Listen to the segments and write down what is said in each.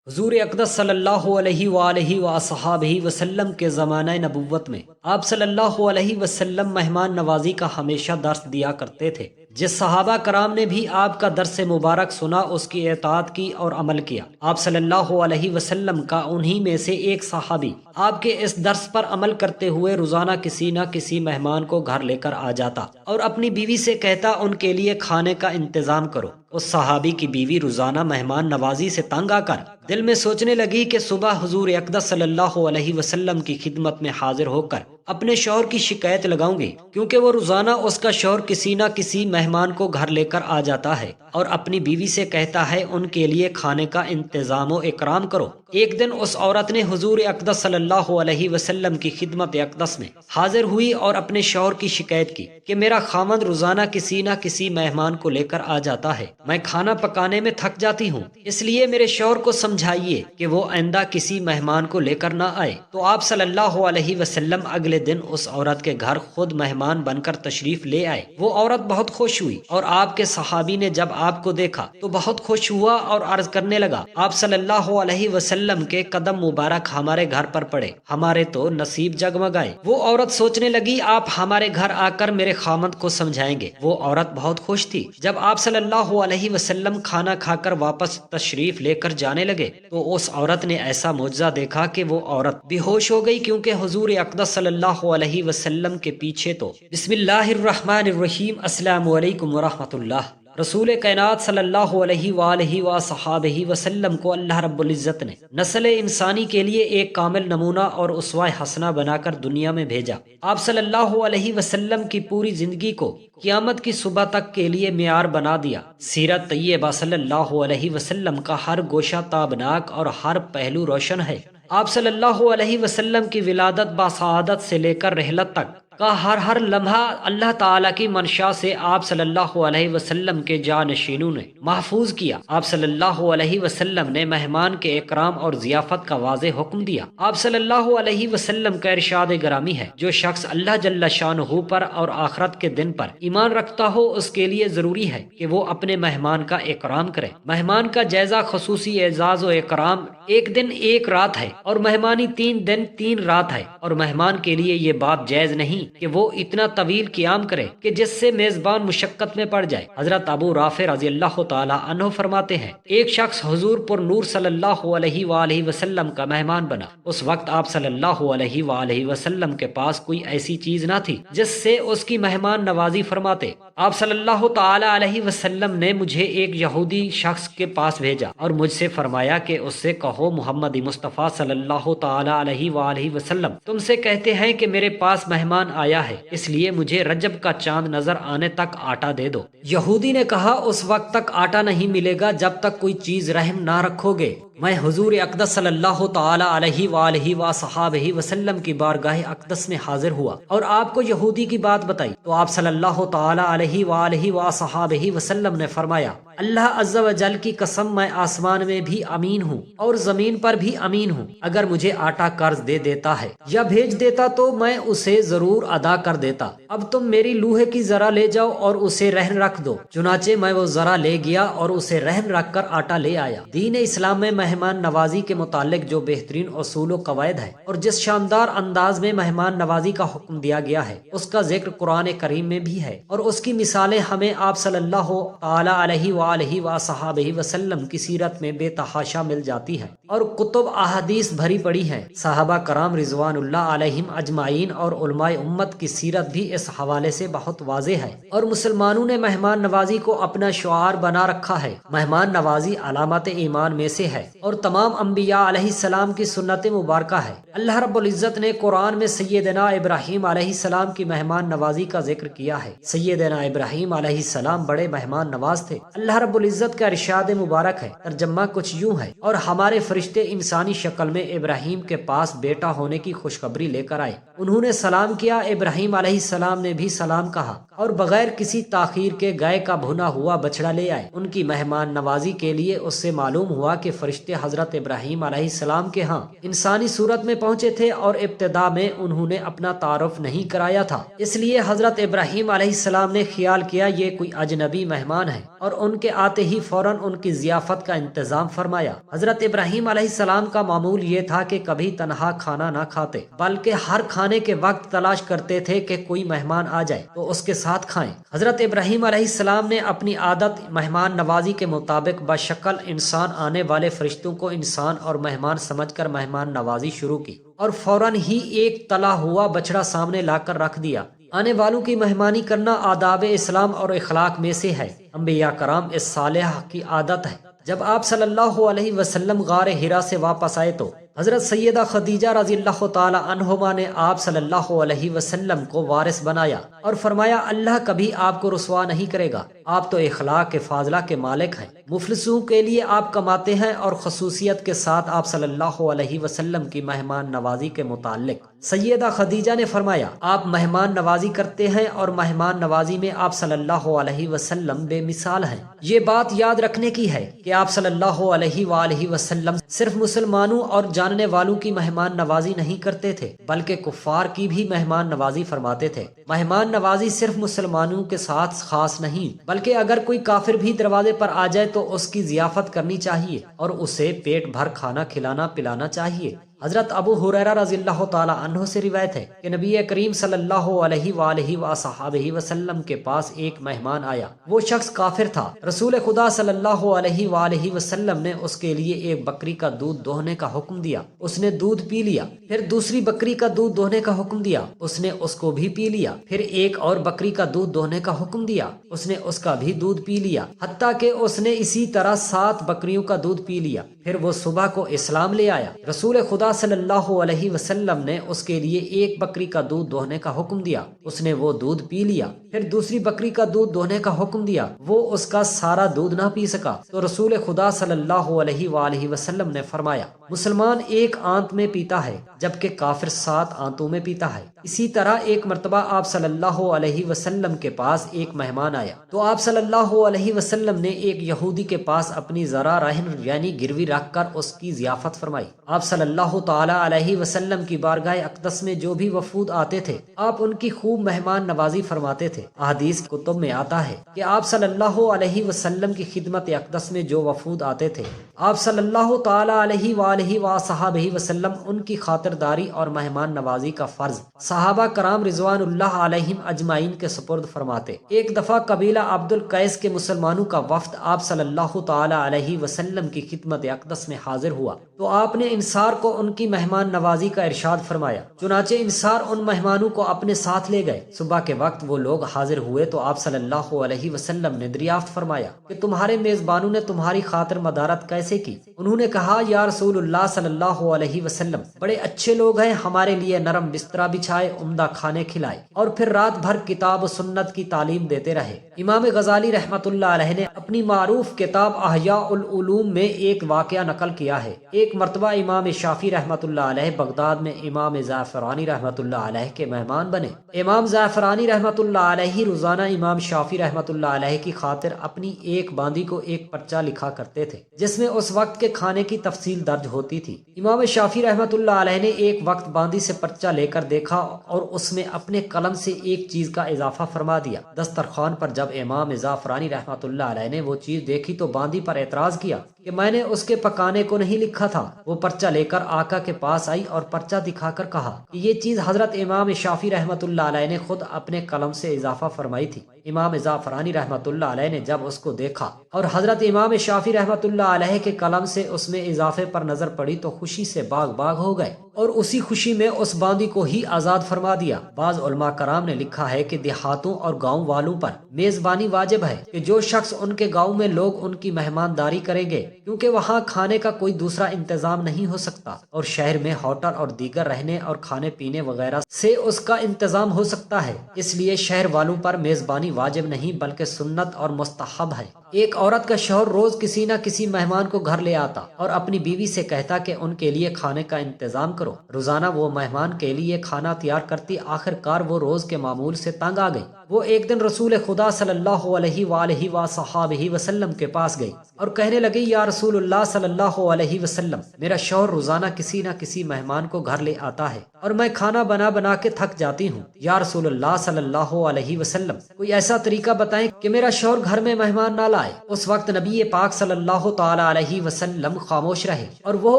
حضور اقدس صلی اللہ علیہ وآلہ وصحابہ وسلم کے زمانہ نبوت میں آپ صلی اللہ علیہ وسلم مہمان نوازی کا ہمیشہ درس دیا کرتے تھے۔ جس صحابہ کرام نے بھی آپ کا درس مبارک سنا اس کی اطاعت کی اور عمل کیا۔ آپ صلی اللہ علیہ وسلم کا انہی میں سے ایک صحابی آپ کے اس درس پر عمل کرتے ہوئے روزانہ کسی نہ کسی مہمان کو گھر لے کر آ جاتا اور اپنی بیوی سے کہتا ان کے لیے کھانے کا انتظام کرو۔ اس صحابی کی بیوی روزانہ مہمان نوازی سے تنگ آ کر دل میں سوچنے لگی کہ صبح حضور اقدس صلی اللہ علیہ وسلم کی خدمت میں حاضر ہو کر اپنے شوہر کی شکایت لگاؤں گی، کیونکہ وہ روزانہ اس کا شوہر کسی نہ کسی مہمان کو گھر لے کر آ جاتا ہے اور اپنی بیوی سے کہتا ہے ان کے لیے کھانے کا انتظام و اکرام کرو۔ ایک دن اس عورت نے حضور اقدس صلی اللہ علیہ وسلم کی خدمت اقدس میں حاضر ہوئی اور اپنے شوہر کی شکایت کی کہ میرا خاوند روزانہ کسی نہ کسی مہمان کو لے کر آ جاتا ہے، میں کھانا پکانے میں تھک جاتی ہوں، اس لیے میرے شوہر کو سمجھائیے کہ وہ آئندہ کسی مہمان کو لے کر نہ آئے۔ تو آپ صلی اللہ علیہ وسلم اگلے دن اس عورت کے گھر خود مہمان بن کر تشریف لے آئے۔ وہ عورت بہت خوش ہوئی اور آپ کے صحابی نے جب آپ کو دیکھا تو بہت خوش ہوا اور عرض کرنے لگا، آپ صلی اللہ علیہ وسلم کے قدم مبارک ہمارے گھر پر پڑے، ہمارے تو نصیب جگمگائے۔ وہ عورت سوچنے لگی آپ ہمارے گھر آ کر میرے خاوند کو سمجھائیں گے۔ وہ عورت بہت خوش تھی۔ جب آپ صلی اللہ علیہ وسلم کھانا کھا کر واپس تشریف لے کر جانے لگے تو اس عورت نے ایسا معجزہ دیکھا کہ وہ عورت بے ہوش ہو گئی، کیونکہ حضور اقدس صلی اللہ علیہ وسلم کے پیچھے تو بسم اللہ الرحمن الرحیم السلام علیکم ورحمۃ اللہ، رسول کائنات صلی اللہ علیہ وآلہ وصحابہ وسلم کو اللہ رب العزت نے نسل انسانی کے لیے ایک کامل نمونہ اور اسوہ حسنہ بنا کر دنیا میں بھیجا۔ آپ صلی اللہ علیہ وسلم کی پوری زندگی کو قیامت کی صبح تک کے لیے معیار بنا دیا۔ سیرت طیبہ صلی اللہ علیہ وسلم کا ہر گوشہ تابناک اور ہر پہلو روشن ہے۔ آپ صلی اللہ علیہ وسلم کی ولادت باسعادت سے لے کر رحلت تک کا ہر لمحہ اللہ تعالیٰ کی منشا سے آپ صلی اللہ علیہ وسلم کے جانشینوں نے محفوظ کیا۔ آپ صلی اللہ علیہ وسلم نے مہمان کے اکرام اور ضیافت کا واضح حکم دیا۔ آپ صلی اللہ علیہ وسلم کا ارشاد گرامی ہے، جو شخص اللہ جل شانہ پر اور آخرت کے دن پر ایمان رکھتا ہو اس کے لیے ضروری ہے کہ وہ اپنے مہمان کا اکرام کرے۔ مہمان کا جائزہ خصوصی اعزاز و اکرام ایک دن ایک رات ہے اور مہمانی 3 دن 3 رات ہے، اور مہمان کے لیے یہ بات جائز نہیں کہ وہ اتنا طویل قیام کرے کہ جس سے میزبان مشقت میں پڑ جائے۔ حضرت ابو رافع رضی اللہ تعالی عنہ فرماتے ہیں، ایک شخص حضور پر نور صلی اللہ علیہ وآلہ وسلم کا مہمان بنا۔ اس وقت آپ صلی اللہ علیہ وآلہ وسلم کے پاس کوئی ایسی چیز نہ تھی جس سے اس کی مہمان نوازی فرماتے۔ آپ صلی اللہ تعالی علیہ وسلم نے مجھے ایک یہودی شخص کے پاس بھیجا اور مجھ سے فرمایا کہ اس سے کہو محمد مصطفیٰ صلی اللہ تعالی علیہ وآلہ وسلم تم سے کہتے ہیں کہ میرے پاس مہمان آیا ہے، اس لیے مجھے رجب کا چاند نظر آنے تک آٹا دے دو۔ یہودی نے کہا اس وقت تک آٹا نہیں ملے گا جب تک کوئی چیز رحم نہ رکھو گے۔ میں حضور اقدس صلی اللہ تعالی علیہ وآلہ وصحابہ وسلم کی بارگاہ اقدس میں حاضر ہوا اور آپ کو یہودی کی بات بتائی تو آپ صلی اللہ تعالی علیہ وآلہ وصحابہ وسلم نے فرمایا، اللہ عز و جل کی قسم میں آسمان میں بھی امین ہوں اور زمین پر بھی امین ہوں، اگر مجھے آٹا قرض دے دیتا ہے یا بھیج دیتا تو میں اسے ضرور ادا کر دیتا۔ اب تم میری لوہے کی ذرا لے جاؤ اور اسے رہن رکھ دو۔ چنانچہ میں وہ ذرا لے گیا اور اسے رہن رکھ کر آٹا لے آیا۔ دین اسلام میں مہمان نوازی کے متعلق جو بہترین اصول و قواعد ہے اور جس شاندار انداز میں مہمان نوازی کا حکم دیا گیا ہے اس کا ذکر قرآن کریم میں بھی ہے، اور اس کی مثالیں ہمیں آپ صلی اللہ تعالی علیہ وآلہ وصحابہ وسلم کی سیرت میں بے تحاشا مل جاتی ہے اور کتب احادیث بھری پڑی ہیں۔ صحابہ کرام رضوان اللہ علیہم اجمعین اور علماء امت کی سیرت بھی اس حوالے سے بہت واضح ہے، اور مسلمانوں نے مہمان نوازی کو اپنا شعار بنا رکھا ہے۔ مہمان نوازی علامات ایمان میں سے ہے اور تمام انبیاء علیہ السلام کی سنت مبارکہ ہے۔ اللہ رب العزت نے قرآن میں سیدنا ابراہیم علیہ السلام کی مہمان نوازی کا ذکر کیا ہے۔ سیدنا ابراہیم علیہ السلام بڑے مہمان نواز تھے۔ اللہ رب العزت کا ارشاد مبارک ہے، ترجمہ کچھ یوں ہے، اور ہمارے فرشتے انسانی شکل میں ابراہیم کے پاس بیٹا ہونے کی خوشخبری لے کر آئے۔ انہوں نے سلام کیا، ابراہیم علیہ السلام نے بھی سلام کہا اور بغیر کسی تاخیر کے گائے کا بھنا ہوا بچڑا لے آئے۔ ان کی مہمان نوازی کے لیے اس سے معلوم ہوا کہ فرشتے فرشتے حضرت ابراہیم علیہ السلام کے ہاں انسانی صورت میں پہنچے تھے اور ابتدا میں انہوں نے اپنا تعارف نہیں کرایا تھا، اس لیے حضرت ابراہیم علیہ السلام نے خیال کیا یہ کوئی اجنبی مہمان ہے اور ان کے آتے ہی فوراً ان کی ضیافت کا انتظام فرمایا۔ حضرت ابراہیم علیہ السلام کا معمول یہ تھا کہ کبھی تنہا کھانا نہ کھاتے، بلکہ ہر کھانے کے وقت تلاش کرتے تھے کہ کوئی مہمان آ جائے تو اس کے ساتھ کھائیں۔ حضرت ابراہیم علیہ السلام نے اپنی عادت مہمان نوازی کے مطابق بشکل انسان آنے والے فرشتوں کو انسان اور مہمان سمجھ کر مہمان نوازی شروع کی اور فوراً ہی ایک تلا ہوا بچڑا سامنے لا کر رکھ دیا۔ آنے والوں کی مہمانی کرنا آداب اسلام اور اخلاق میں سے ہے، انبیاء کرام اس صالح کی عادت ہے۔ جب آپ صلی اللہ علیہ وسلم غار حرا سے واپس آئے تو حضرت سیدہ خدیجہ رضی اللہ تعالی عنہما نے آپ صلی اللہ علیہ وسلم کو وارث بنایا اور فرمایا اللہ کبھی آپ کو رسوا نہیں کرے گا، آپ تو اخلاق کے فاضلہ کے مالک ہیں، مفلسوں کے لیے آپ کماتے ہیں۔ اور خصوصیت کے ساتھ آپ صلی اللہ علیہ وسلم کی مہمان نوازی کے متعلق سیدہ خدیجہ نے فرمایا آپ مہمان نوازی کرتے ہیں اور مہمان نوازی میں آپ صلی اللہ علیہ وسلم بے مثال ہیں۔ یہ بات یاد رکھنے کی ہے کہ آپ صلی اللہ علیہ وآلہ وسلم صرف مسلمانوں اور جاننے والوں کی مہمان نوازی نہیں کرتے تھے بلکہ کفار کی بھی مہمان نوازی فرماتے تھے۔ مہمان نوازی صرف مسلمانوں کے ساتھ خاص نہیں بلکہ اگر کوئی کافر بھی دروازے پر آ جائے تو اس کی ضیافت کرنی چاہیے اور اسے پیٹ بھر کھانا کھلانا پلانا چاہیے۔ حضرت ابو ہریرہ رضی اللہ تعالی عنہ سے روایت ہے کہ نبی کریم صلی اللہ علیہ وآلہ وصحبہ وسلم کے پاس ایک مہمان آیا، وہ شخص کافر تھا۔ رسول خدا صلی اللہ علیہ وآلہ وسلم نے اس کے لیے ایک بکری کا دودھ دوہنے کا حکم دیا، اس نے دودھ پی لیا۔ پھر دوسری بکری کا دودھ دوہنے کا حکم دیا، اس نے اس کو بھی پی لیا۔ پھر ایک اور بکری کا دودھ دوہنے کا حکم دیا، اس نے اس کا بھی دودھ پی لیا، حتیٰ کہ اس نے اسی طرح 7 بکریوں کا دودھ پی لیا۔ پھر وہ صبح کو اسلام لے آیا۔ رسول خدا صلی اللہ علیہ وسلم نے اس کے لیے ایک بکری کا دودھ دوہنے کا حکم دیا، اس نے وہ دودھ پی لیا۔ پھر دوسری بکری کا دودھ دوہنے کا حکم دیا، وہ اس کا سارا دودھ نہ پی سکا تو رسول خدا صلی اللہ علیہ وآلہ وسلم نے فرمایا مسلمان ایک آنت میں پیتا ہے جبکہ کافر 7 آنتوں میں پیتا ہے۔ اسی طرح ایک مرتبہ آپ صلی اللہ علیہ وسلم کے پاس ایک مہمان آیا تو آپ صلی اللہ علیہ وسلم نے ایک یہودی کے پاس اپنی ذرا رہن یعنی گروی رکھ کر اس کی ضیافت فرمائی۔ آپ صلی اللہ تعالی علیہ وسلم کی بارگاہ اقدس میں جو بھی وفود آتے تھے آپ ان کی خوب مہمان نوازی فرماتے تھے۔ احادیث کتب میں آتا ہے کہ آپ صلی اللہ علیہ وسلم کی خدمت اقدس میں جو وفود آتے تھے آپ صلی اللہ تعالی علیہ وآلہ وصحبہ وسلم ان کی خاطرداری اور مہمان نوازی کا فرض صحابہ کرام رضوان اللہ علیہم اجمعین کے سپرد فرماتے۔ ایک دفعہ قبیلہ عبد القیس کے مسلمانوں کا وفد آپ صلی اللہ تعالی علیہ وسلم کی خدمت اقدس میں حاضر ہوا تو آپ نے انصار کو ان کی مہمان نوازی کا ارشاد فرمایا، چنانچہ انصار ان مہمانوں کو اپنے ساتھ لے گئے۔ صبح کے وقت وہ لوگ حاضر ہوئے تو آپ صلی اللہ علیہ وسلم نے دریافت فرمایا کہ تمہارے میزبانوں نے تمہاری خاطر مدارت کیسے کی؟ انہوں نے کہا یا رسول اللہ صلی اللہ علیہ وسلم بڑے اچھے لوگ ہیں، ہمارے لیے نرم بسترا بچھائے، عمدہ کھانے کھلائے اور پھر رات بھر کتاب و سنت کی تعلیم دیتے رہے۔ امام غزالی رحمۃ اللہ علیہ نے اپنی معروف کتاب احیاء العلوم میں ایک واقعہ نقل کیا ہے۔ ایک مرتبہ امام شافعی رحمۃ اللہ علیہ بغداد میں امام زعفرانی رحمۃ اللہ علیہ کے مہمان بنے۔ امام زعفرانی رحمۃ اللہ علیہ روزانہ امام شافعی رحمۃ اللہ علیہ کی خاطر اپنی ایک باندی کو ایک پرچہ لکھا کرتے تھے جس میں اس وقت کے کھانے کی تفصیل درج ہوتی تھی۔ امام شافعی رحمۃ اللہ علیہ نے ایک وقت باندی سے پرچہ لے کر دیکھا اور اس میں اپنے قلم سے ایک چیز کا اضافہ فرما دیا۔ دسترخوان پر جب امام زعفرانی رحمۃ اللہ علیہ نے وہ چیز دیکھی تو باندی پر اعتراض کیا کہ میں نے اس کے پکانے کو نہیں لکھا تھا۔ وہ پرچہ لے کر آقا کے پاس آئی اور پرچہ دکھا کر کہا کہ یہ چیز حضرت امام شافعی رحمۃ اللہ علیہ نے خود اپنے قلم سے اضافہ فرمائی تھی۔ امام زعفرانی رحمۃ اللہ علیہ نے جب اس کو دیکھا اور حضرت امام شافعی رحمۃ اللہ علیہ کے قلم سے اس میں اضافے پر نظر پڑی تو خوشی سے باغ باغ ہو گئے اور اسی خوشی میں اس باندی کو ہی آزاد فرما دیا۔ بعض علماء کرام نے لکھا ہے کہ دیہاتوں اور گاؤں والوں پر میزبانی واجب ہے کہ جو شخص ان کے گاؤں میں لوگ ان کی مہمانداری کریں گے کیونکہ وہاں کھانے کا کوئی دوسرا انتظام نہیں ہو سکتا اور شہر میں ہوٹل اور دیگر رہنے اور کھانے پینے وغیرہ سے اس کا انتظام ہو سکتا ہے، اس لیے شہر والوں پر میزبانی واجب نہیں بلکہ سنت اور مستحب ہے۔ ایک عورت کا شوہر روز کسی نہ کسی مہمان کو گھر لے آتا اور اپنی بیوی سے کہتا کہ ان کے لیے کھانے کا انتظام کرو۔ روزانہ وہ مہمان کے لیے کھانا تیار کرتی، آخر کار وہ روز کے معمول سے تنگ آ گئی۔ وہ ایک دن رسول خدا صلی اللہ علیہ وآلہ وصحابہ وسلم کے پاس گئی اور کہنے لگی، یا رسول اللہ صلی اللہ علیہ وسلم، میرا شوہر روزانہ کسی نہ کسی مہمان کو گھر لے آتا ہے اور میں کھانا بنا بنا کے تھک جاتی ہوں۔ یا رسول اللہ صلی اللہ علیہ وسلم، کوئی ایسا طریقہ بتائیں کہ میرا شوہر گھر میں مہمان نہ لائے۔ اس وقت نبی پاک صلی اللہ تعالی علیہ وسلم خاموش رہے اور وہ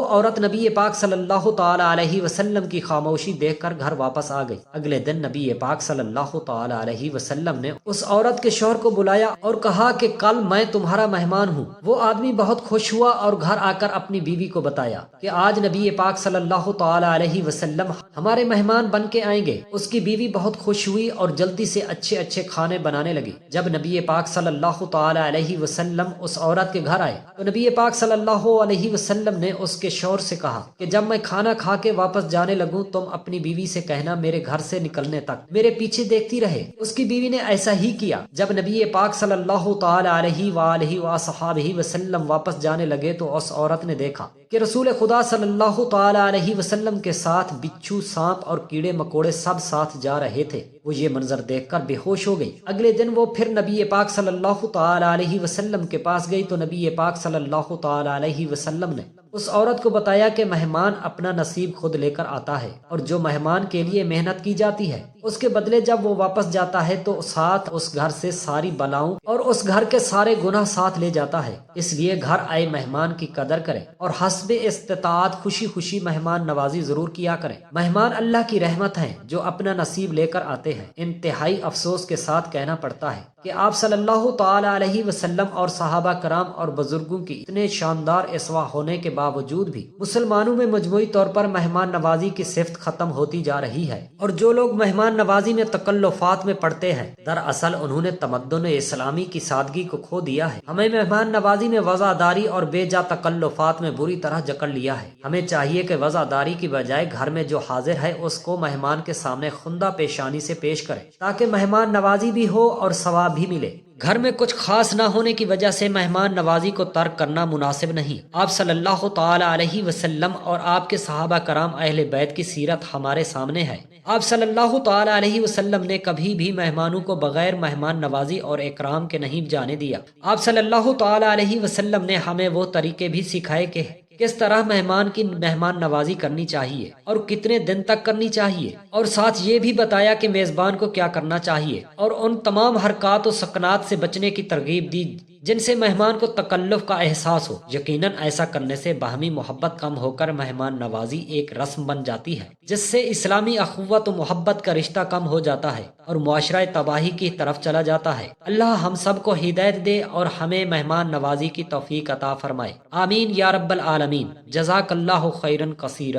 عورت نبی پاک صلی اللہ تعالی علیہ وسلم کی خاموشی دیکھ کر گھر واپس آ گئی۔ اگلے دن نبی پاک صلی اللہ تعالی علیہ وسلم نے اس عورت کے شوہر کو بلایا اور کہا کہ کل میں تمہارا مہمان ہوں۔ وہ آدمی بہت خوش ہوا اور گھر آ کر اپنی بیوی کو بتایا کہ آج نبی پاک صلی اللہ تعالی علیہ وسلم ہمارے مہمان بن کے آئیں گے۔ اس کی بیوی بہت خوش ہوئی اور جلدی سے اچھے اچھے کھانے بنانے لگی۔ جب نبی پاک صلی اللہ تعالی علیہ وسلم اس عورت کے گھر آئے تو نبی پاک صلی اللہ علیہ وسلم نے اس کے شوہر سے کہا کہ جب میں کھانا کھا کے واپس جانے لگوں تم اپنی بیوی سے کہنا میرے گھر سے نکلنے تک میرے پیچھے دیکھتی رہے۔ اس کی بیوی نے ایسا ہی کیا۔ جب نبی پاک صلی اللہ تعالی علیہ وآلہ وصحابہ وسلم واپس جانے لگے تو اس عورت نے دیکھا کہ رسول خدا صلی اللہ تعالی علیہ وسلم کے ساتھ بچھو، سانپ اور کیڑے مکوڑے سب ساتھ جا رہے تھے۔ وہ یہ منظر دیکھ کر بے ہوش ہو گئی۔ اگلے دن وہ پھر نبی پاک صلی اللہ تعالی علیہ وسلم کے پاس گئی تو نبی پاک صلی اللہ تعالی علیہ وسلم نے اس عورت کو بتایا کہ مہمان اپنا نصیب خود لے کر آتا ہے اور جو مہمان کے لیے محنت کی جاتی ہے اس کے بدلے جب وہ واپس جاتا ہے تو ساتھ اس گھر سے ساری بلاؤں اور اس گھر کے سارے گناہ ساتھ لے جاتا ہے۔ اس لیے گھر آئے مہمان کی قدر کریں اور حسب استطاعت خوشی خوشی مہمان نوازی ضرور کیا کریں۔ مہمان اللہ کی رحمت ہیں جو اپنا نصیب لے کر آتے ہیں۔ انتہائی افسوس کے ساتھ کہنا پڑتا ہے کہ آپ صلی اللہ تعالی علیہ وسلم اور صحابہ کرام اور بزرگوں کی اتنے شاندار اسوا ہونے کے باوجود بھی مسلمانوں میں مجموعی طور پر مہمان نوازی کی صفت ختم ہوتی جا رہی ہے، اور جو لوگ مہمان نوازی میں تکلفات میں پڑتے ہیں دراصل انہوں نے تمدن اسلامی کی سادگی کو کھو دیا ہے۔ ہمیں مہمان نوازی میں وزاداری اور بے جا تکلفات میں بری طرح جکڑ لیا ہے۔ ہمیں چاہیے کہ وزاداری کی بجائے گھر میں جو حاضر ہے اس کو مہمان کے سامنے خندہ پیشانی سے پیش کریں تاکہ مہمان نوازی بھی ہو اور ثواب بھی ملے۔ گھر میں کچھ خاص نہ ہونے کی وجہ سے مہمان نوازی کو ترک کرنا مناسب نہیں۔ آپ صلی اللہ تعالی علیہ وسلم اور آپ کے صحابہ کرام اہل بیت کی سیرت ہمارے سامنے ہے۔ آپ صلی اللہ تعالی علیہ وسلم نے کبھی بھی مہمانوں کو بغیر مہمان نوازی اور اکرام کے نہیں جانے دیا۔ آپ صلی اللہ تعالی علیہ وسلم نے ہمیں وہ طریقے بھی سکھائے کہ کس طرح مہمان کی مہمان نوازی کرنی چاہیے اور کتنے دن تک کرنی چاہیے، اور ساتھ یہ بھی بتایا کہ میزبان کو کیا کرنا چاہیے اور ان تمام حرکات و سکنات سے بچنے کی ترغیب دی جن سے مہمان کو تکلف کا احساس ہو۔ یقیناً ایسا کرنے سے باہمی محبت کم ہو کر مہمان نوازی ایک رسم بن جاتی ہے جس سے اسلامی اخوت و محبت کا رشتہ کم ہو جاتا ہے اور معاشرہ تباہی کی طرف چلا جاتا ہے۔ اللہ ہم سب کو ہدایت دے اور ہمیں مہمان نوازی کی توفیق عطا فرمائے، آمین یا رب العالمین۔ جزاک اللہ خیرا کثیرا۔